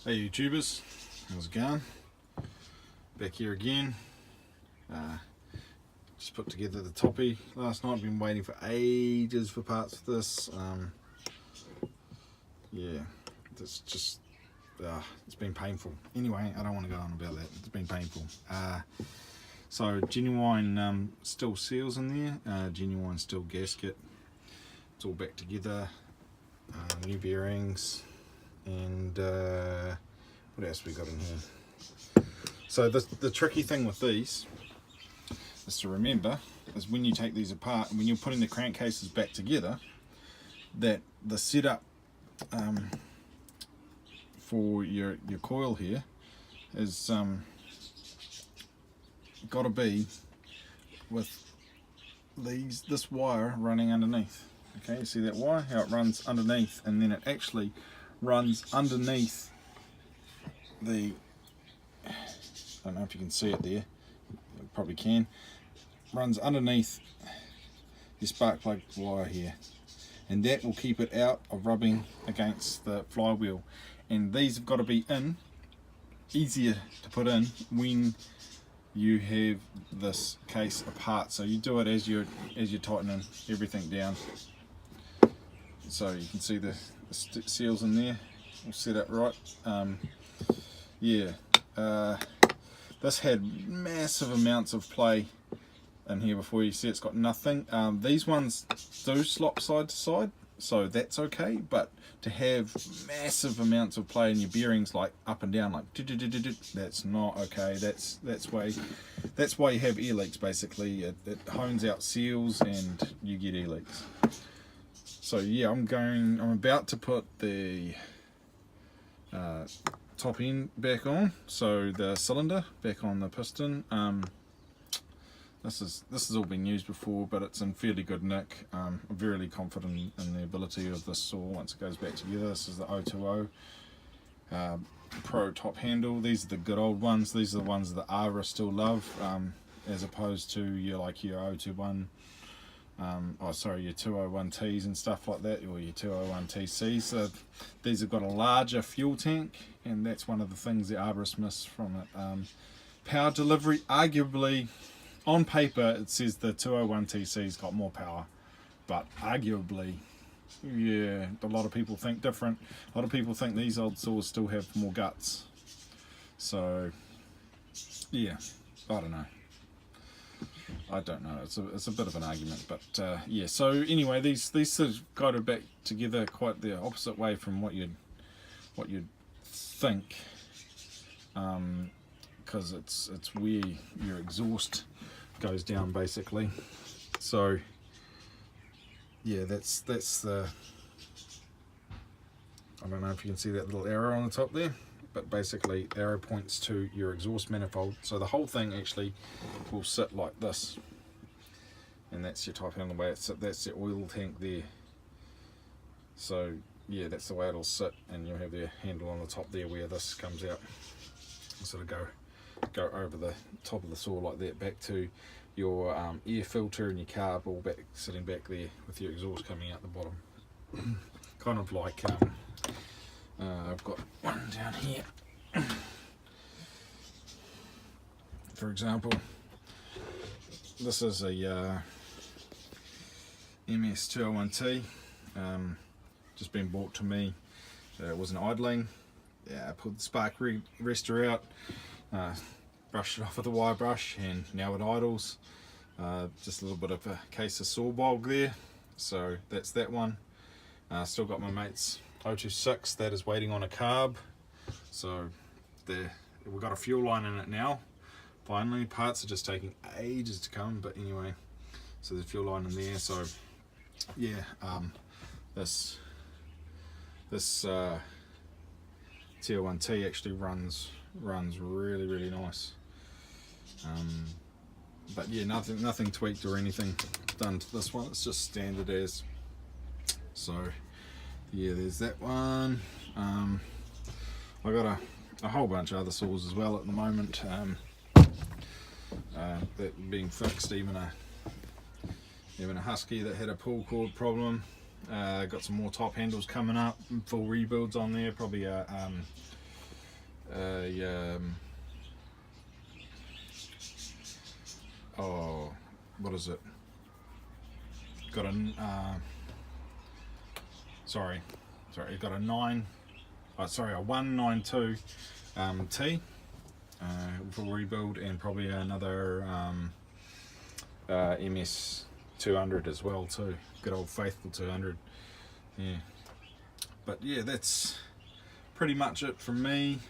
Hey YouTubers, how's it going? Back here again. Just put together the toppy last night. I've been waiting for ages for parts of this. Yeah, it's just it's been painful. Anyway, I don't want to go on about that. It's been painful. So genuine Stihl seals in there, genuine Stihl gasket. It's all back together. New bearings, and what else we got in here? So the tricky thing with these is to remember is when you take these apart and when you're putting the crankcases back together, that the setup for your coil here is got to be with this wire running underneath. Okay, you see that wire, how it runs underneath, and then it actually runs underneath the, I don't know if you can see it there, you probably can, runs underneath your spark plug wire here, and that will keep it out of rubbing against the flywheel. And these have got to be in, easier to put in when you have this case apart. So you do it as you're tightening everything down. So you can see the seals in there, all set up right. This had massive amounts of play in here before. You see it's got nothing. These ones do slop side to side, so that's okay, but to have massive amounts of play in your bearings, like up and down, like that's not okay. That's why you have air leaks. Basically it hones out seals and you get air leaks. So yeah, I'm about to put the top end back on, so the cylinder back on the piston. This has all been used before, but it's in fairly good nick. I'm very confident in the ability of this saw once it goes back together. This is the 020 Pro top handle. These are the good old ones. These are the ones that Ara still love, as opposed to your 021. Your 201Ts and stuff like that, or your 201TCs. So these have got a larger fuel tank, and that's one of the things the arborists miss from it. Power delivery, arguably, on paper it says the 201TC's got more power, but arguably, yeah, a lot of people think different. A lot of people think these old saws still have more guts. So yeah, I don't know. It's a bit of an argument, but yeah. So anyway, these sort of got it back together quite the opposite way from what you'd think, because it's where your exhaust goes down basically. So yeah, that's the, I don't know if you can see that little arrow on the top there, but basically arrow points to your exhaust manifold. So the whole thing actually will sit like this, and that's your top handle way it's sit. That's the oil tank there. So yeah, that's the way it'll sit, and you'll have the handle on the top there where this comes out. Sort of go over the top of the saw like that, back to your air filter and your carb, all back sitting back there with your exhaust coming out the bottom. Kind of like I've got one down here, for example. This is a MS201T, just been brought to me. It wasn't idling. I pulled the spark rester out, brushed it off with a wire brush, and now it idles. Just a little bit of a case of saw bulb there, so that's that one. Still got my mate's 026 that is waiting on a carb, so we've got a fuel line in it now. Finally, parts are just taking ages to come, but anyway, so there's a fuel line in there. So yeah, this T01T actually runs really nice. But yeah, nothing tweaked or anything done to this one. It's just standard as. So yeah, there's that one. I got a whole bunch of other saws as well at the moment, that being fixed. Even a Husky that had a pull cord problem. Got some more top handles coming up, full rebuilds on there. Probably a oh, what is it? Got a got a 192 T for rebuild, and probably another MS 200 as well too. Good old faithful 200. Yeah, but yeah, that's pretty much it from me.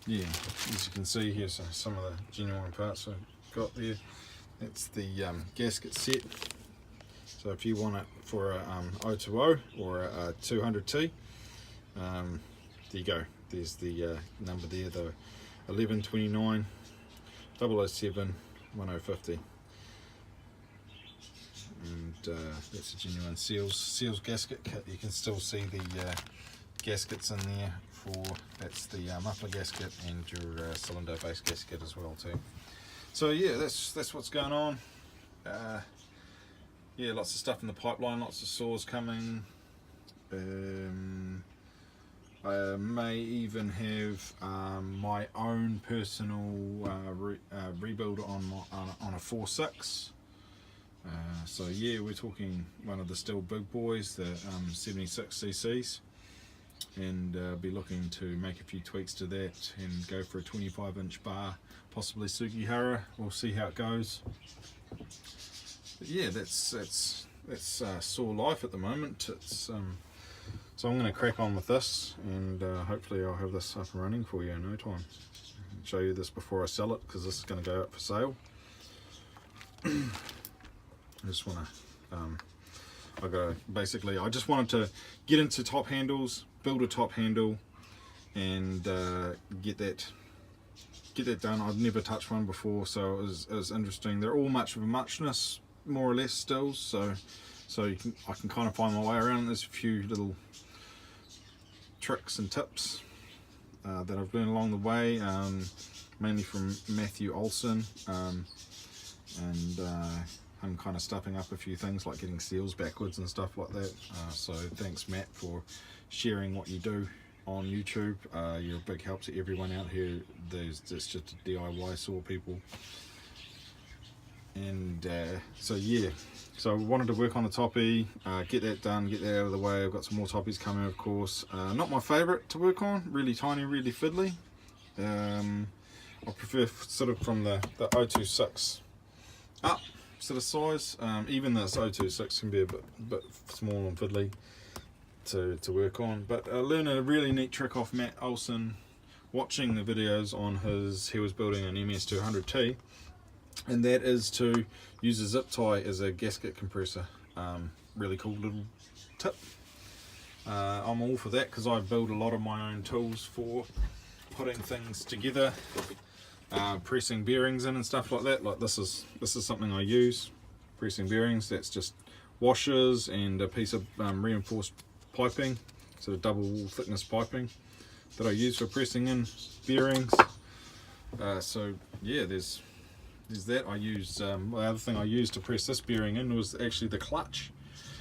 Yeah, as you can see here, so some of the genuine parts I've got there. That's the gasket set. So if you want it for a 020 or a 200T, there you go. There's the number there, the 1129 007 1050. And that's a genuine Stihl gasket kit. You can still see the gaskets in there that's the muffler gasket and your cylinder base gasket as well too. So yeah, that's what's going on. Yeah, lots of stuff in the pipeline, lots of saws coming. I may even have my own personal rebuild on a 4.6. So yeah, we're talking one of the Stihl big boys, the 76 cc's, and be looking to make a few tweaks to that and go for a 25-inch bar, possibly Sugihara. We'll see how it goes. But yeah, that's saw life at the moment. It's so I'm going to crack on with this, and hopefully I'll have this up and running for you in no time. I'll show you this before I sell it, because this is going to go up for sale. I just want to I just wanted to get into top handles, build a top handle, and get that done. I've never touched one before, so it was interesting. They're all much of a muchness, more or less, still. So I can kind of find my way around. There's a few little tricks and tips that I've learned along the way, mainly from Matthew Olson, and I'm kind of stuffing up a few things like getting seals backwards and stuff like that. So thanks, Matt, for sharing what you do on YouTube. You're a big help to everyone out here. There's just DIY saw people, and so yeah. So I wanted to work on the toppy, get that done, get that out of the way. I've got some more toppies coming, of course. Not my favourite to work on, really tiny, really fiddly. I prefer sort of from the 026 up sort of size. Even this 026 can be a bit small and fiddly to work on. But I learned a really neat trick off Matt Olson watching the videos on he was building an MS200T. And that is to use a zip tie as a gasket compressor. Really cool little tip. I'm all for that, because I build a lot of my own tools for putting things together, pressing bearings in and stuff like that. Like this is something I use, pressing bearings. That's just washers and a piece of reinforced piping, sort of double thickness piping that I use for pressing in bearings. So yeah, there's that. I used the other thing I used to press this bearing in was actually the clutch.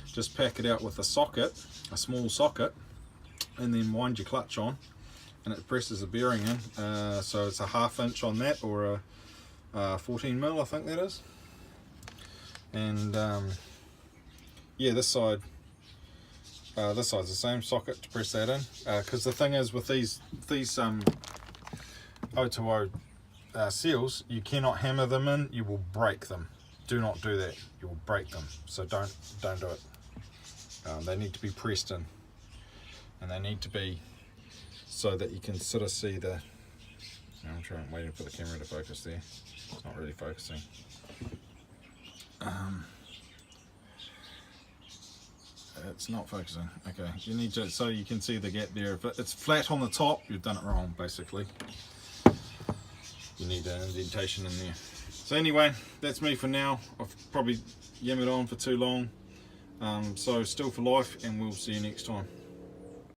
Just pack it out with a socket, a small socket, and then wind your clutch on, and it presses the bearing in. So it's a 1/2 inch on that, or a 14 mil, I think that is. And yeah, this side's the same socket to press that in. Because the thing is with these 020 seals, you cannot hammer them in, you will break them. Do not do that, you will break them. So don't do it. They need to be pressed in, and they need to be so that you can sort of see the, I'm waiting for the camera to focus there. It's not really focusing. It's not focusing. Okay, you need to, so you can see the gap there. If it's flat on the top, you've done it wrong, basically. You need an indentation in there. So anyway, that's me for now. I've probably yammered on for too long. So Stihl for life, and we'll see you next time.